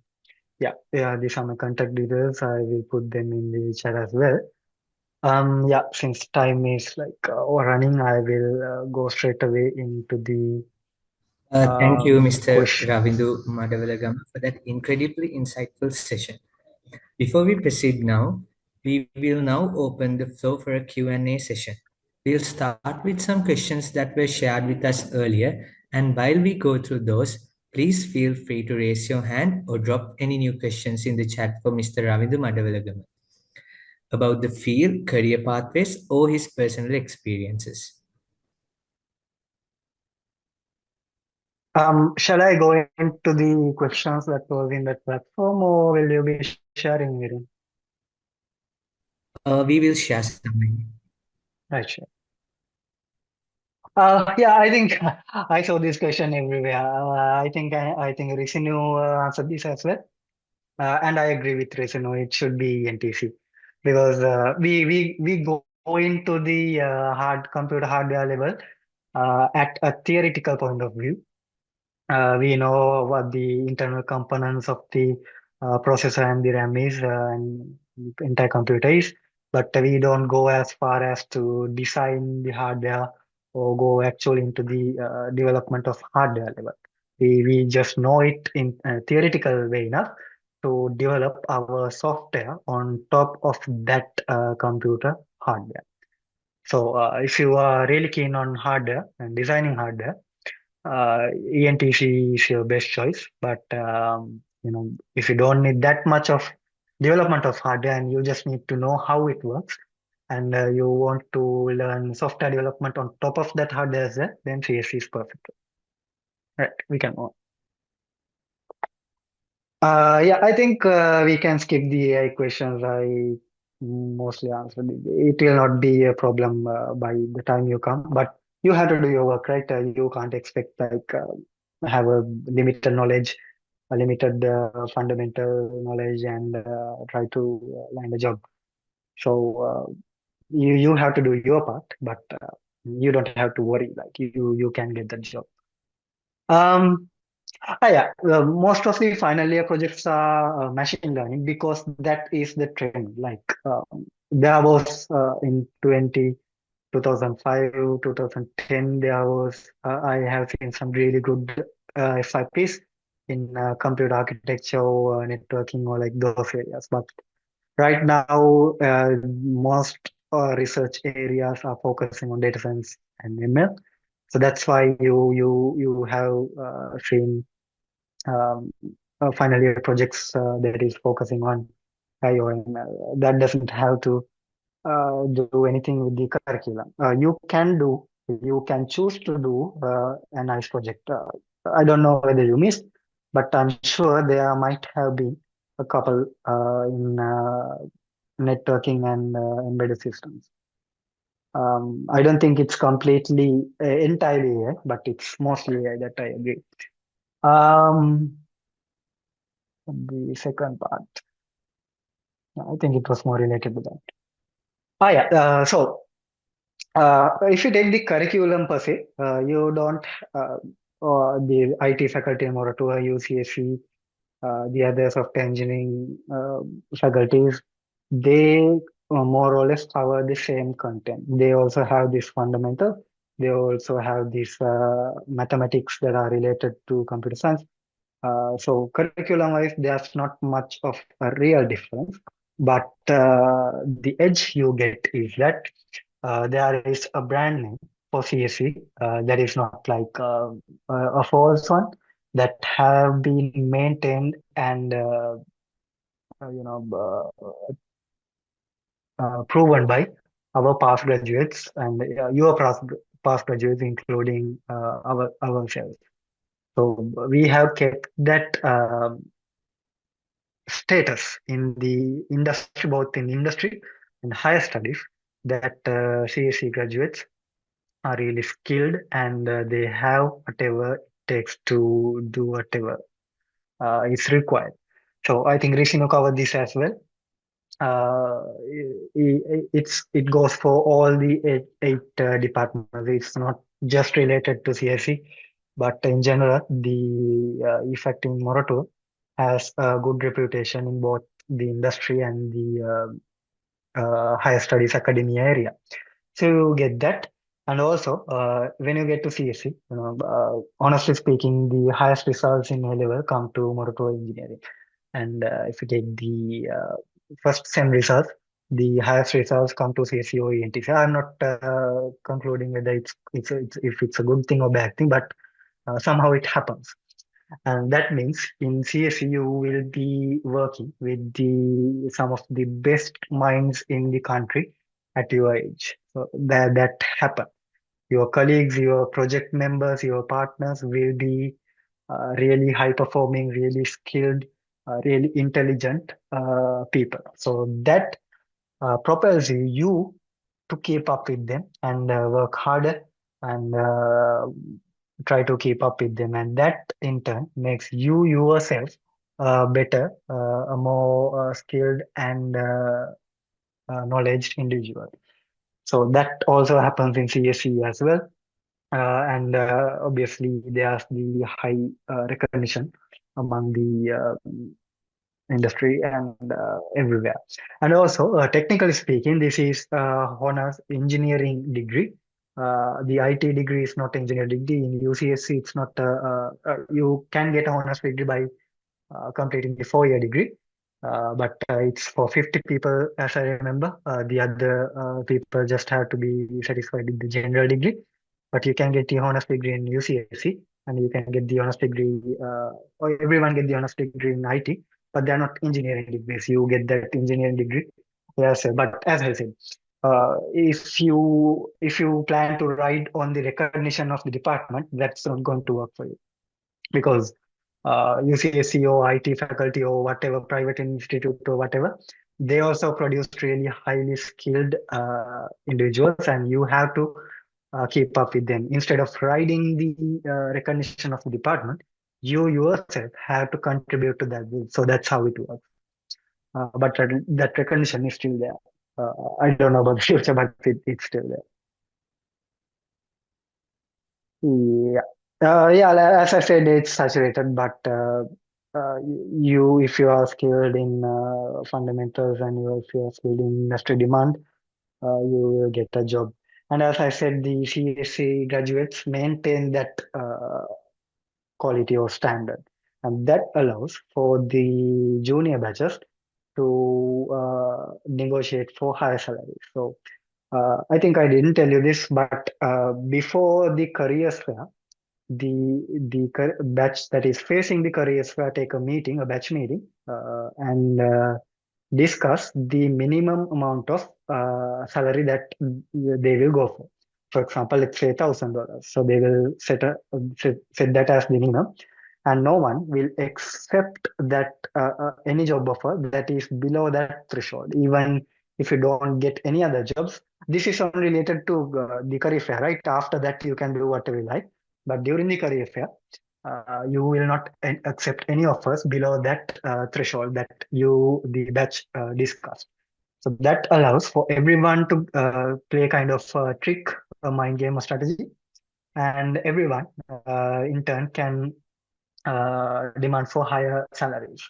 C: yeah, these are my contact details. I will put them in the chat as well. Yeah, since time is like running, I will go straight away into the
B: Thank you, Mr.
C: questions.
B: Ravindu Madavalagam, for that incredibly insightful session. Before we proceed now, we will now open the floor for a Q&A session. We'll start with some questions that were shared with us earlier, and while we go through those, please feel free to raise your hand or drop any new questions in the chat for Mr. Ravindu Madavalagam about the field, career pathways, or his personal experiences.
C: Shall I go into the questions that was in that platform, or will you be sharing it?
B: We will share some.
C: Right, sure. Yeah, I think I saw this question everywhere. I think Risinu answered this as well. And I agree with Resino, it should be NTC because we go into the computer hardware level at a theoretical point of view. We know what the internal components of the processor and the RAM is and the entire computer is, but we don't go as far as to design the hardware or go actually into the development of hardware level. We just know it in a theoretical way enough to develop our software on top of that computer hardware. So if you are really keen on hardware and designing hardware, ENTC is your best choice. But if you don't need that much of development of hardware and you just need to know how it works, and you want to learn software development on top of that hardware as well, then CSC is perfect. Right, we can move on. Yeah, I think we can skip the AI questions. I mostly answered it. It will not be a problem by the time you come, but you have to do your work, right? You can't expect like have a limited knowledge, a limited fundamental knowledge, and try to land a job. So you have to do your part, but you don't have to worry. Like you can get that job. Um, yeah, most of the final year projects are machine learning because that is the trend. Like there was in 2005, 2010, there was I have seen some really good FIPs in computer architecture or networking or like those areas. But right now, most research areas are focusing on data science and ML. So that's why you have seen um, final year projects that is focusing on IOML. That doesn't have to do anything with the curriculum. You can choose to do a nice project. I don't know whether you missed, but I'm sure there might have been a couple in networking and embedded systems. I don't think it's completely entirely AI, but it's mostly AI that I agree. Um, the second part, I think it was more related to that. Yeah. If you take the curriculum per se, you don't the IT faculty in Moratoa, UCSC, the other software engineering faculties, they more or less cover the same content. They also have this fundamental. They also have this mathematics that are related to computer science. So curriculum-wise, there's not much of a real difference, but the edge you get is that there is a brand name. for CSE. That is not like a false one that have been maintained and uh, you know uh, proven by our past graduates and your past graduates, including ourselves. So we have kept that status in the industry, both in industry and higher studies, that CSE graduates are really skilled and they have whatever it takes to do whatever is required. So I think Rishino covered this as well. It goes for all the eight departments. It's not just related to CSE, but in general, the effect in Morocco has a good reputation in both the industry and the higher studies academia area. So you get that. And also, when you get to CSE, honestly speaking, the highest results in A level come to motor engineering. And if you take the first sem results, the highest results come to CSE or ENT. So I'm not concluding whether it's if it's a good thing or bad thing, but somehow it happens. And that means in CSE, you will be working with the some of the best minds in the country at your age. So that happen. Your colleagues, your project members, your partners will be really high performing, really skilled, really intelligent people. So that propels you to keep up with them and work harder and try to keep up with them. And that in turn makes you yourself better, a more skilled and knowledge individual. So that also happens in CSE as well. And obviously, there's the high recognition among the industry and everywhere. And also, technically speaking, this is honors engineering degree. The IT degree is not engineering degree. In UCSC, it's not. You can get a honors degree by completing the 4 year degree. But it's for 50 people, as I remember. The other people just have to be satisfied with the general degree. But you can get the honors degree in UCSC, and you can get the honors degree, or everyone get the honors degree in IT, but they're not engineering degrees. You get that engineering degree. Yes, but as I said, if you plan to ride on the recognition of the department, that's not going to work for you because UCSC or IT faculty or whatever private institute or whatever, they also produce really highly skilled individuals, and you have to keep up with them. Instead of riding the recognition of the department, you yourself have to contribute to that. So that's how it works. But that recognition is still there. I don't know about the future, but it's still there. Yeah. As I said, it's saturated, but if you are skilled in fundamentals and if you are skilled in industry demand, you will get a job. And as I said, the CSC graduates maintain that quality or standard, and that allows for the junior batches to negotiate for higher salaries. So I think I didn't tell you this, but before the careers fair, the batch that is facing the careers fair take a batch meeting, and discuss the minimum amount of salary that they will go for. For example, let's say $1,000. So they will set that as the minimum, and no one will accept that any job offer that is below that threshold, even if you don't get any other jobs. This is only related to the career fair, right? After that, you can do whatever you like. But during the career fair, you will not accept any offers below that threshold that the batch discussed. So that allows for everyone to play kind of a trick, a mind game, a strategy, and everyone in turn can demand for higher salaries.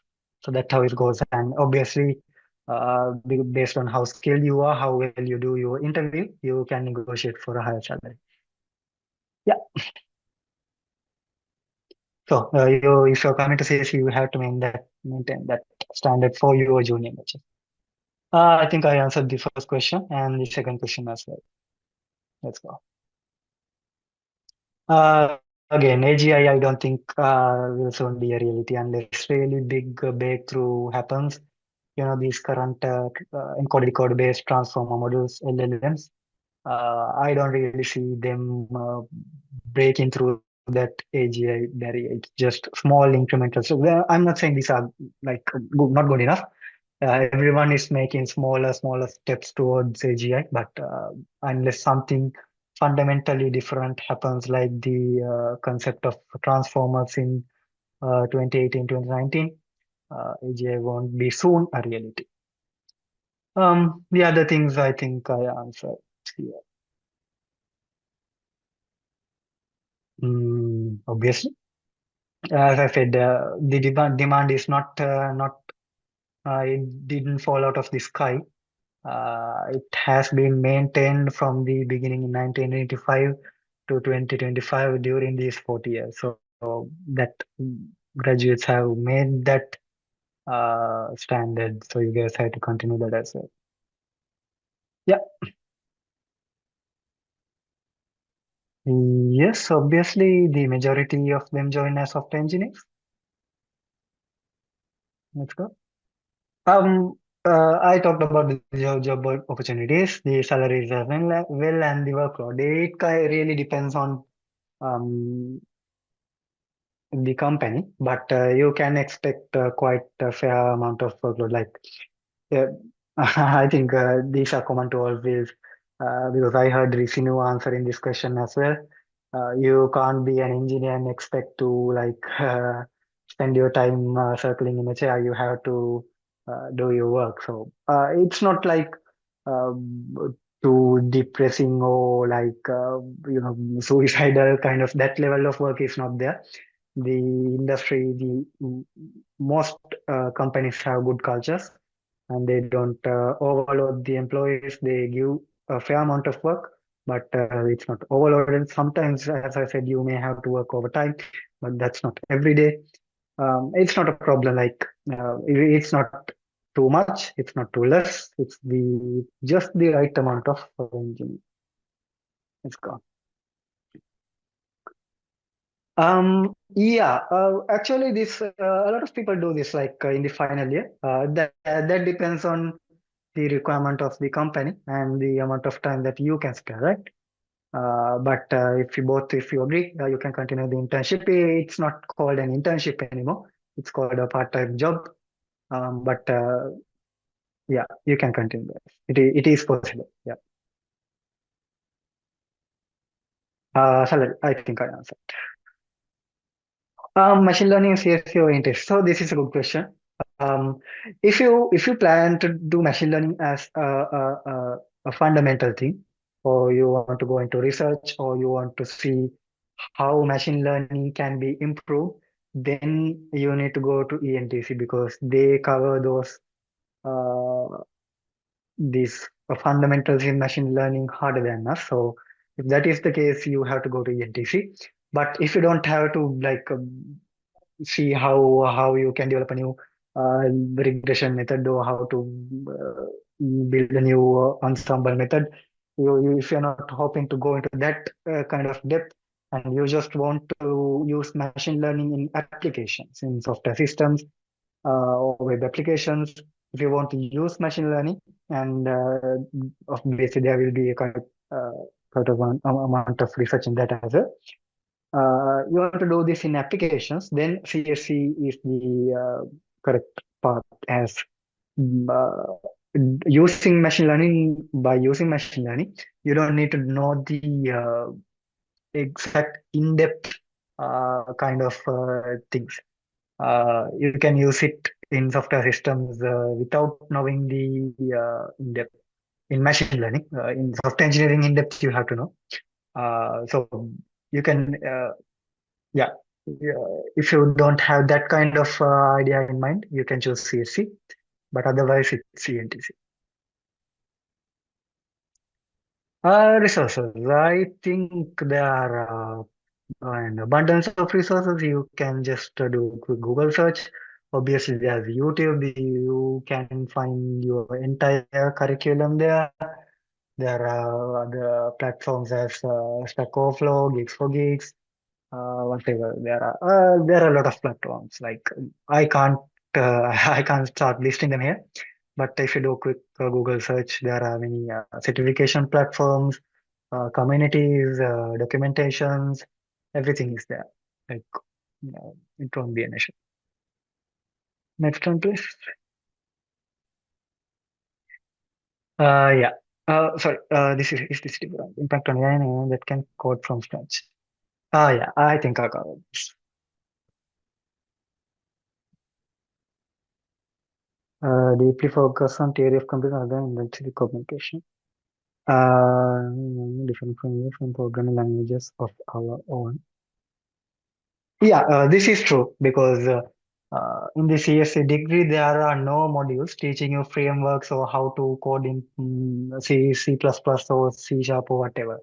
C: So that's how it goes. And obviously, based on how skilled you are, how well you do your interview, you can negotiate for a higher salary. Yeah. So if you're coming to CSE, you have to maintain that standard for your junior batches. I think I answered the first question and the second question as well. Let's go. Again, AGI, I don't think will soon be a reality unless really big breakthrough happens. These current encoded code-based transformer models, LLMs, I don't really see them breaking through that AGI barrier. It's just small incremental. So I'm not saying these are like not good enough. Everyone is making smaller steps towards AGI, but unless something fundamentally different happens, like the concept of transformers in 2018, 2019, AGI won't be soon a reality. The other things I think I answered here. Obviously, as I said, the demand is not it didn't fall out of the sky. It has been maintained from the beginning in 1985 to 2025 during these 40 years. So that graduates have made that standard. So you guys have to continue that as well. Yeah. Yes, obviously the majority of them join as software engineers. Let's go. I talked about the job opportunities, the salaries as well, and the workload. Really depends on um, the company, but you can expect quite a fair amount of workload. Like, yeah, I think these are common to all fields because I heard Risinu answering this question as well. You can't be an engineer and expect to spend your time circling in a chair. You have to do your work. So it's not like too depressing or suicidal kind of that level of work is not there. The industry, the most companies have good cultures and they don't overload the employees. They give a fair amount of work, but it's not overloaded. Sometimes, as I said, you may have to work overtime, but that's not every day. It's not a problem. It's not too much. It's not too less. It's the just the right amount of engine. It's gone. Yeah, actually, this a lot of people do this in the final year. That depends on the requirement of the company and the amount of time that you can spare, right? But if you agree, you can continue the internship. It's not called an internship anymore. It's called a part-time job. But yeah, you can continue that. It is possible. Yeah. Salary, I think I answered. Machine learning is CSC oriented. So this is a good question. Um, if you plan to do machine learning as a fundamental thing, or you want to go into research, or you want to see how machine learning can be improved, then you need to go to ENTC because they cover uh, these fundamentals in machine learning harder than us. So if that is the case, you have to go to ENTC. But if you don't have to see how you can develop a new uh, regression method or how to build a new ensemble method. If you're not hoping to go into that kind of depth and you just want to use machine learning in applications, in software systems or web applications, if you want to use machine learning and obviously there will be a kind of an amount of research in that as well. You want to do this in applications, then CSC is the correct path as uh, using machine learning. By using machine learning, you don't need to know the exact in-depth things. You can use it in software systems without knowing the in-depth. In machine learning, in software engineering in-depth, you have to know. So you can yeah. Yeah, if you don't have that kind of idea in mind, you can choose CSC, but otherwise it's CNTC. Resources. I think there are an abundance of resources. You can just do quick Google search. Obviously, there's YouTube. You can find your entire curriculum there. There are other platforms as Stack Overflow, Gigs for Geeks, whatever. There are a lot of platforms. Like I can't I can't start listing them here. But if you do a quick Google search, there are many certification platforms, communities, documentations, everything is there. Like, it won't be an issue. Next one, please. Yeah. Sorry. Is this different? Impact on AI that can code from scratch. Yeah. I think I covered this. Deeply focus on theory of computer rather than inventory communication. Uh, Different from programming languages of our own. Yeah, this is true because in the CSC degree, there are no modules teaching you frameworks or how to code in C, C++ or C Sharp or whatever.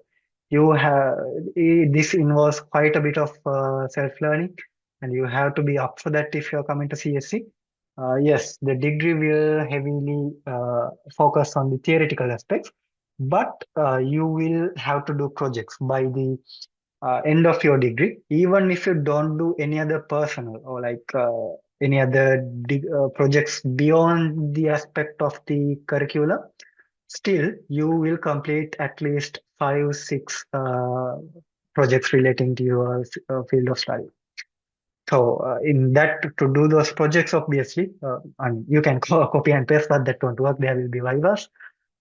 C: You have this involves quite a bit of self-learning, and you have to be up for that if you're coming to CSC. Yes, the degree will heavily focus on the theoretical aspects, but you will have to do projects by the end of your degree, even if you don't do any other personal or like any other projects beyond the aspect of the curriculum, still you will complete at least 5, 6 projects relating to your field of study. So in that, to do those projects, obviously, and you can copy and paste, but that won't work. There will be vivas.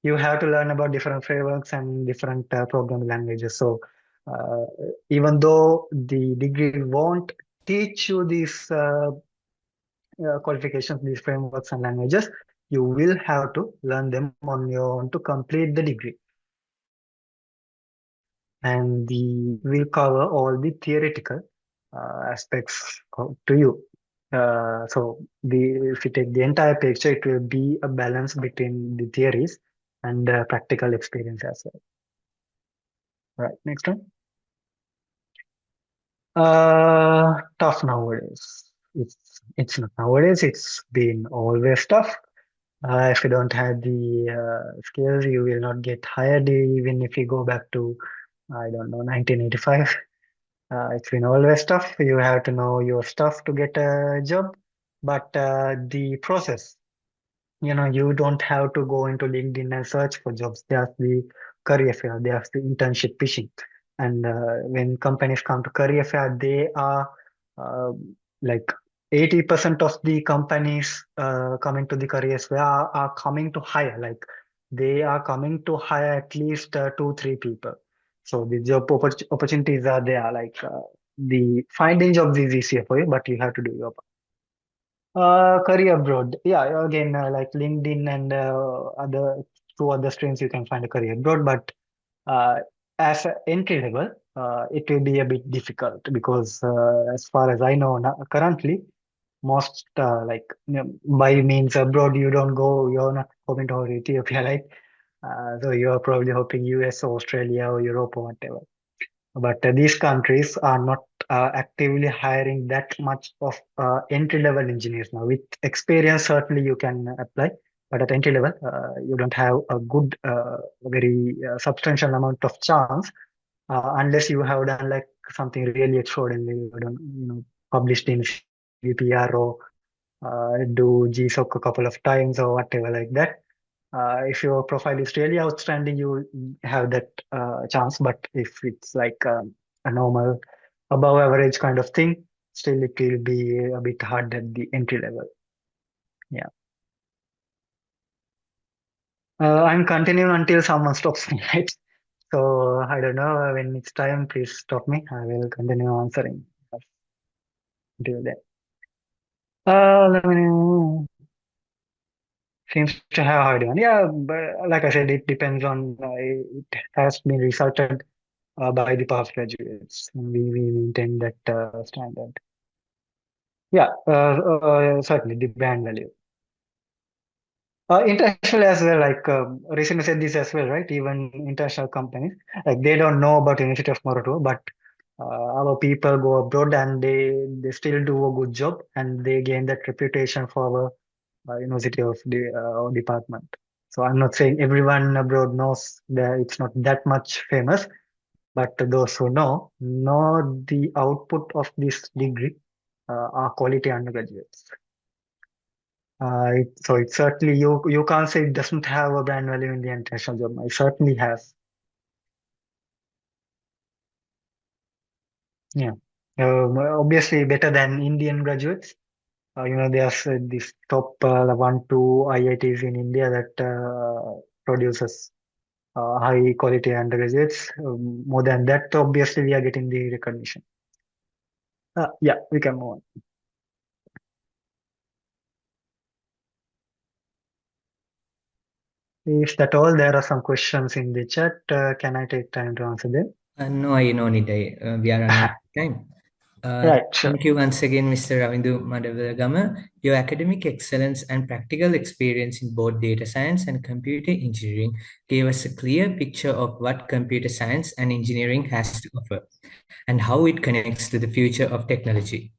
C: You have to learn about different frameworks and different programming languages. So uh, even though the degree won't teach you these qualifications, these frameworks and languages, you will have to learn them on your own to complete the degree. And the will cover all the theoretical aspects to you. So if you take the entire picture, it will be a balance between the theories and practical experience as well. Right, next one. Tough nowadays. It's not nowadays. It's been always tough. If you don't have the skills, you will not get hired even if you go back to, I don't know, 1985. It's been always tough. You have to know your stuff to get a job, but the process, you don't have to go into LinkedIn and search for jobs. There's the career fair, there's the internship phishing. And when companies come to career fair, they are uh, like 80% of the companies coming to the career fair are coming to hire. Like they are coming to hire at least 2, 3 people. So the opportunities are there. Like the finding jobs is easier for you, but you have to do your career abroad. Yeah, again, like LinkedIn and other through other streams, you can find a career abroad. But uh, as an entry level, it will be a bit difficult because, as far as I know now, currently, most by means abroad, you don't go. You're not hoping to Ethiopia, right? So you're probably hoping US or Australia or Europe or whatever. But these countries are not actively hiring that much of entry level engineers now. With experience, certainly you can apply, but at entry level, you don't have a good, very substantial amount of chance unless you have done like something really extraordinary. You don't, published in CVPR or do GSOC a couple of times or whatever like that. If your profile is really outstanding, you have that chance. But if it's like a normal, above average kind of thing, still it will be a bit hard at the entry level. Yeah. I'm continuing until someone stops me, right? So I don't know when it's time. Please stop me. I will continue answering until then. Let me seems to have hard one. Yeah, but like I said, it depends on. It has been resulted by the past graduates. We maintain that standard. Yeah, certainly the brand value. International as well, like recently said this as well, right? Even international companies, like they don't know about University of Morocco, but our people go abroad and they still do a good job and they gain that reputation for our university of the department. So I'm not saying everyone abroad knows that it's not that much famous, but those who know the output of this degree are quality undergraduates. So it's certainly you can't say it doesn't have a brand value in the international job. It certainly has. Yeah. Obviously better than Indian graduates. There's this top 1, 2 IITs in India that produces high quality undergraduates. More than that, obviously, we are getting the recognition. Yeah, we can move on. Is that all? There are some questions in the chat. Can I take time to answer them?
B: No, I no need. We are running out of time.
C: Right, sure.
B: Thank you once again, Mr. Ravindu Madavelagama. Your academic excellence and practical experience in both data science and computer engineering gave us a clear picture of what computer science and engineering has to offer and how it connects to the future of technology.